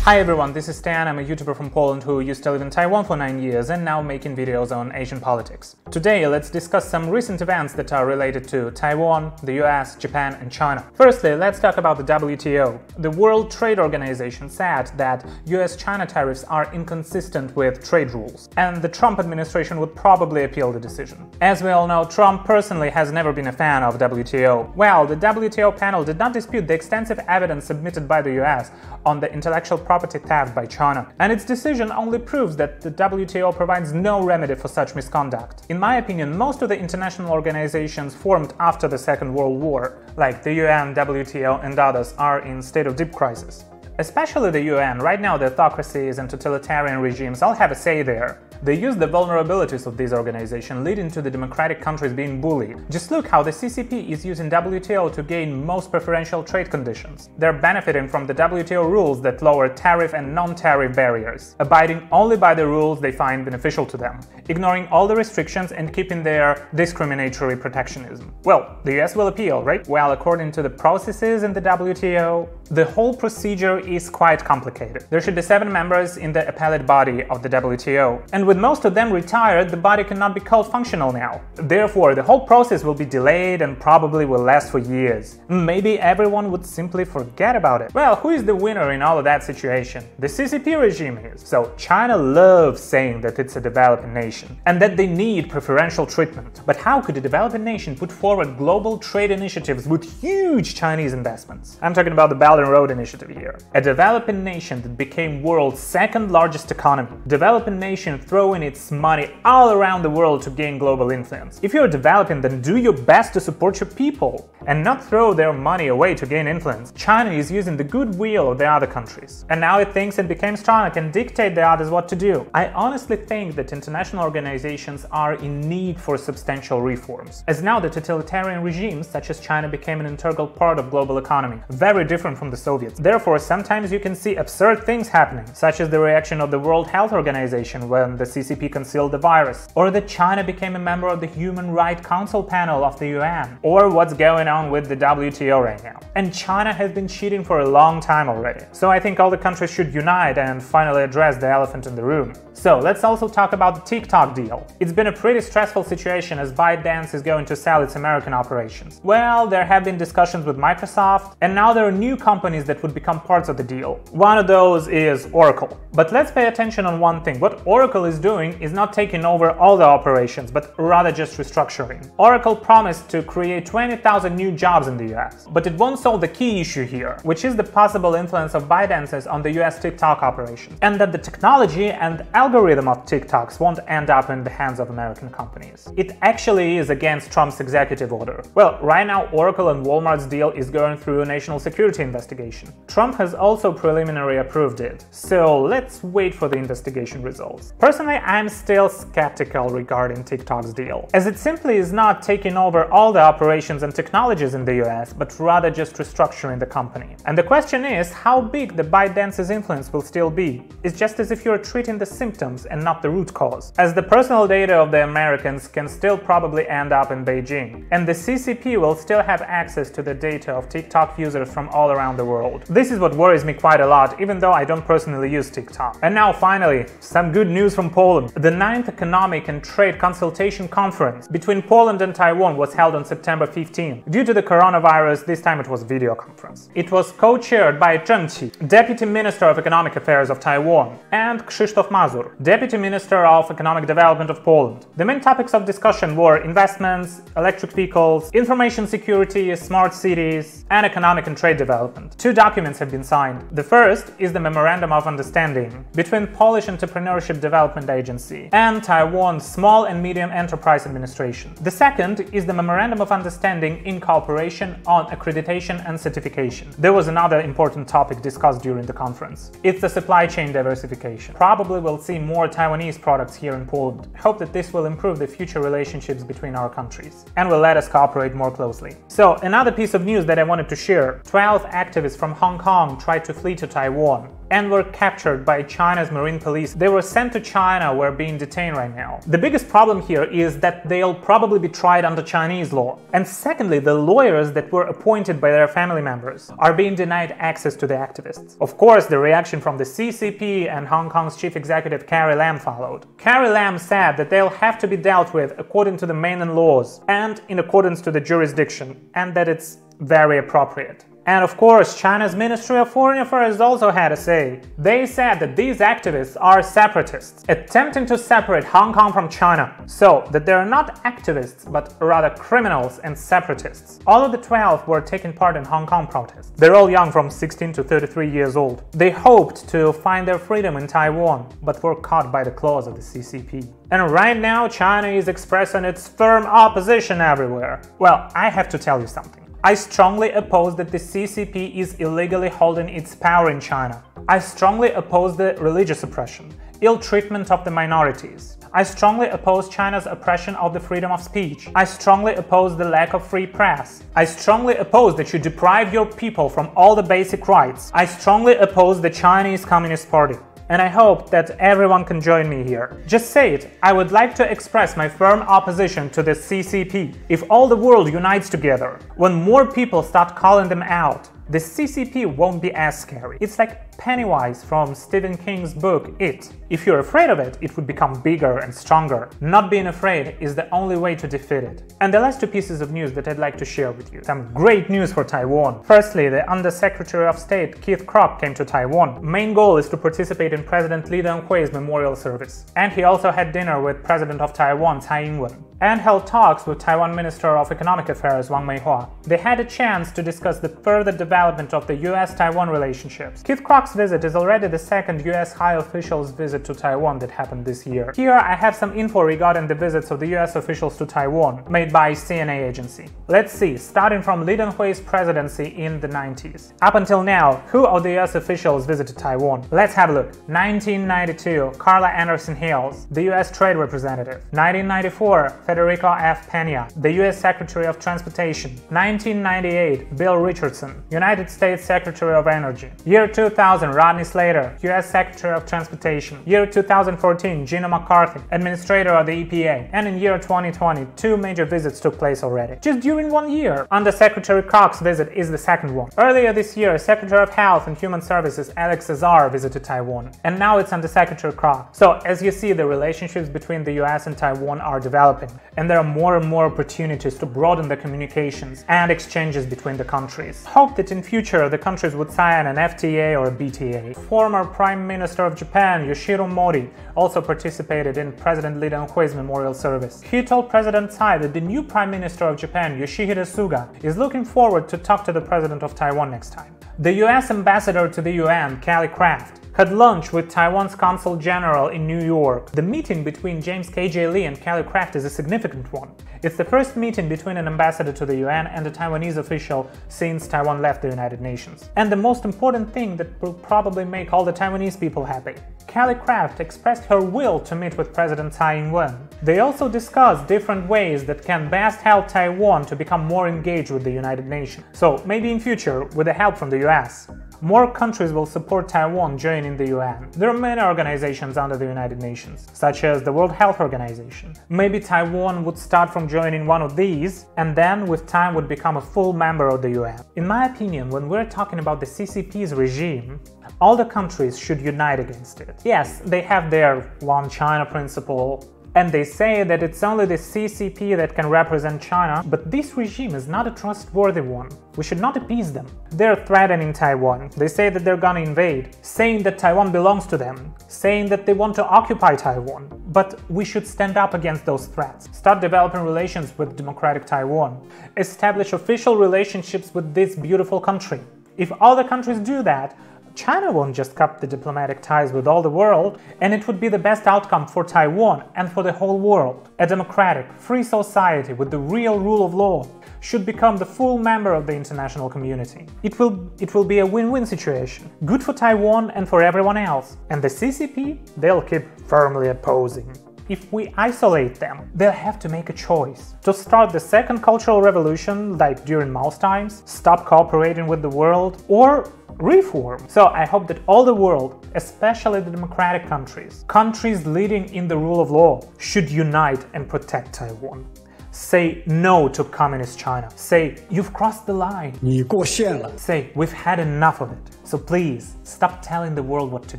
Hi everyone, this is Stan. I'm a YouTuber from Poland who used to live in Taiwan for 9 years and now making videos on Asian politics. Today, let's discuss some recent events that are related to Taiwan, the US, Japan, and China. Firstly, let's talk about the WTO. The World Trade Organization said that US-China tariffs are inconsistent with trade rules, and the Trump administration would probably appeal the decision. As we all know, Trump personally has never been a fan of WTO. Well, the WTO panel did not dispute the extensive evidence submitted by the US on the intellectual property theft by China, and its decision only proves that the WTO provides no remedy for such misconduct. In my opinion, most of the international organizations formed after the Second World War, like the UN, WTO, and others, are in state of deep crisis. Especially the UN. Right now, the autocracies and totalitarian regimes all have a say there. They use the vulnerabilities of these organizations, leading to the democratic countries being bullied. Just look how the CCP is using WTO to gain most preferential trade conditions. They're benefiting from the WTO rules that lower tariff and non-tariff barriers, abiding only by the rules they find beneficial to them, ignoring all the restrictions and keeping their discriminatory protectionism. Well, the US will appeal, right? Well, according to the processes in the WTO, the whole procedure is quite complicated. There should be 7 members in the appellate body of the WTO, and with most of them retired, the body cannot be called functional now. Therefore, the whole process will be delayed and probably will last for years. Maybe everyone would simply forget about it. Well, who is the winner in all of that situation? The CCP regime is. So China loves saying that it's a developing nation and that they need preferential treatment. But how could a developing nation put forward global trade initiatives with huge Chinese investments? I'm talking about the Belt and Road Initiative here. A developing nation that became world's second largest economy. Developing nation throwing its money all around the world to gain global influence. If you're developing, then do your best to support your people and not throw their money away to gain influence. China is using the goodwill of the other countries, and now it thinks it became strong and can dictate the others what to do. I honestly think that international organizations are in need for substantial reforms, as now the totalitarian regimes such as China became an integral part of global economy, very different from the Soviets. Therefore, sometimes you can see absurd things happening, such as the reaction of the World Health Organization when the CCP concealed the virus, or that China became a member of the Human Rights Council panel of the UN, or what's going on with the WTO right now. And China has been cheating for a long time already. So I think all the countries should unite and finally address the elephant in the room. So let's also talk about the TikTok deal. It's been a pretty stressful situation as ByteDance is going to sell its American operations. Well, there have been discussions with Microsoft, and now there are new companies that would become parts of the deal. One of those is Oracle. But let's pay attention on one thing. What Oracle is doing is not taking over all the operations, but rather just restructuring. Oracle promised to create 20,000 new jobs in the US, but it won't solve the key issue here, which is the possible influence of ByteDance on the US TikTok operations, and that the technology and algorithm of TikToks won't end up in the hands of American companies. It actually is against Trump's executive order. Well, right now Oracle and Walmart's deal is going through a national security investigation. Trump has also preliminarily approved it, so let's wait for the investigation results. Personally, I'm still skeptical regarding TikTok's deal, as it simply is not taking over all the operations and technologies in the US, but rather just restructuring the company. And the question is, how big the ByteDance's influence will still be? It's just as if you're treating the symptoms and not the root cause, as the personal data of the Americans can still probably end up in Beijing, and the CCP will still have access to the data of TikTok users from all around the world. This is what worries me quite a lot, even though I don't personally use TikTok. And now finally, some good news from Poland. The 9th Economic and Trade Consultation Conference between Poland and Taiwan was held on September 15. Due to the coronavirus, this time it was a video conference. It was co-chaired by Zheng Qi, Deputy Minister of Economic Affairs of Taiwan, and Krzysztof Mazur, Deputy Minister of Economic Development of Poland. The main topics of discussion were investments, electric vehicles, information security, smart cities, and economic and trade development. 2 documents have been signed. The first is the Memorandum of Understanding between Polish Entrepreneurship Development Agency and Taiwan's Small and Medium Enterprise Administration. The second is the Memorandum of Understanding in cooperation on accreditation and certification. There was another important topic discussed during the conference. It's the supply chain diversification. Probably we'll see more Taiwanese products here in Poland. I hope that this will improve the future relationships between our countries and will let us cooperate more closely. So, another piece of news that I wanted to share. 12 active activists from Hong Kong tried to flee to Taiwan and were captured by China's marine police. They were sent to China, where being detained right now. The biggest problem here is that they'll probably be tried under Chinese law. And secondly, the lawyers that were appointed by their family members are being denied access to the activists. Of course, the reaction from the CCP and Hong Kong's chief executive Carrie Lam followed. Carrie Lam said that they'll have to be dealt with according to the mainland laws and in accordance to the jurisdiction, and that it's very appropriate. And of course, China's Ministry of Foreign Affairs also had a say. They said that these activists are separatists, attempting to separate Hong Kong from China, so that they're not activists, but rather criminals and separatists. All of the 12 were taking part in Hong Kong protests. They're all young, from 16 to 33 years old. They hoped to find their freedom in Taiwan, but were caught by the claws of the CCP. And right now, China is expressing its firm opposition everywhere. Well, I have to tell you something. I strongly oppose that the CCP is illegally holding its power in China. I strongly oppose the religious oppression, ill treatment of the minorities. I strongly oppose China's oppression of the freedom of speech. I strongly oppose the lack of free press. I strongly oppose that you deprive your people from all the basic rights. I strongly oppose the Chinese Communist Party. And I hope that everyone can join me here. Just say it, I would like to express my firm opposition to the CCP. If all the world unites together, when more people start calling them out, the CCP won't be as scary. It's like Pennywise from Stephen King's book, It. If you're afraid of it, it would become bigger and stronger. Not being afraid is the only way to defeat it. And the last two pieces of news that I'd like to share with you. Some great news for Taiwan. Firstly, the Under-Secretary of State, Keith Krach, came to Taiwan. Main goal is to participate in President Lee Teng-hui's memorial service. And he also had dinner with President of Taiwan, Tsai Ing-wen, and held talks with Taiwan Minister of Economic Affairs, Wang Meihua. They had a chance to discuss the further development of the US-Taiwan relationships. Keith Krach's visit is already the second US high official's visit to Taiwan that happened this year. Here I have some info regarding the visits of the US officials to Taiwan, made by CNA agency. Let's see, starting from Lee Teng-hui's presidency in the 90s. Up until now, who of the US officials visited Taiwan? Let's have a look. 1992, Carla Anderson Hales, the US Trade Representative. 1994, Federico F. Pena, the US Secretary of Transportation. 1998, Bill Richardson, United States Secretary of Energy. Year 2000, Rodney Slater, US Secretary of Transportation. Year 2014, Gina McCarthy, Administrator of the EPA. And in year 2020, two major visits took place already, just during 1 year. Under-Secretary Krach's visit is the second one. Earlier this year, Secretary of Health and Human Services Alex Azar visited Taiwan, and now it's Under-Secretary Krach. So, as you see, the relationships between the US and Taiwan are developing, and there are more and more opportunities to broaden the communications and exchanges between the countries. Hope that in future the countries would sign an FTA or a BTA. Former Prime Minister of Japan, Yoshihiro Modi, also participated in President Lee Teng-hui's memorial service. He told President Tsai that the new Prime Minister of Japan, Yoshihide Suga, is looking forward to talk to the President of Taiwan next time. The US Ambassador to the UN, Keith Krach, had lunch with Taiwan's Consul General in New York. The meeting between James K.J. Lee and Keith Krach is a significant one. It's the first meeting between an ambassador to the UN and a Taiwanese official since Taiwan left the United Nations. And the most important thing that will probably make all the Taiwanese people happy. Keith Krach expressed her will to meet with President Tsai Ing-wen. They also discussed different ways that can best help Taiwan to become more engaged with the United Nations. So maybe in future, with the help from the US, more countries will support Taiwan joining the UN. There are many organizations under the United Nations, such as the World Health Organization. Maybe Taiwan would start from joining one of these, and then with time would become a full member of the UN. In my opinion, when we're talking about the CCP's regime, all the countries should unite against it. Yes, they have their One China principle, and they say that it's only the CCP that can represent China, but this regime is not a trustworthy one. We should not appease them. They're threatening Taiwan. They say that they're gonna invade, saying that Taiwan belongs to them, saying that they want to occupy Taiwan. But we should stand up against those threats. Start developing relations with democratic Taiwan. Establish official relationships with this beautiful country. If all the countries do that, China won't just cut the diplomatic ties with all the world, and it would be the best outcome for Taiwan and for the whole world. A democratic, free society with the real rule of law should become the full member of the international community. It will be a win-win situation, good for Taiwan and for everyone else. And the CCP, they'll keep firmly opposing. if we isolate them, they'll have to make a choice. To start the second cultural revolution, like during Mao's times, stop cooperating with the world, or reform. So I hope that all the world, especially the democratic countries, countries leading in the rule of law, should unite and protect Taiwan. Say no to communist China. Say, you've crossed the line. 你过线了. Say, we've had enough of it. So please, stop telling the world what to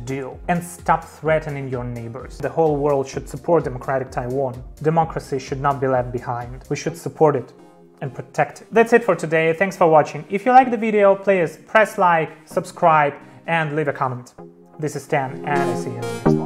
do and stop threatening your neighbors. The whole world should support democratic Taiwan. Democracy should not be left behind. We should support it and protect it. That's it for today. Thanks for watching. If you like the video, please press like, subscribe, and leave a comment. This is Stan, and I see you in the next one.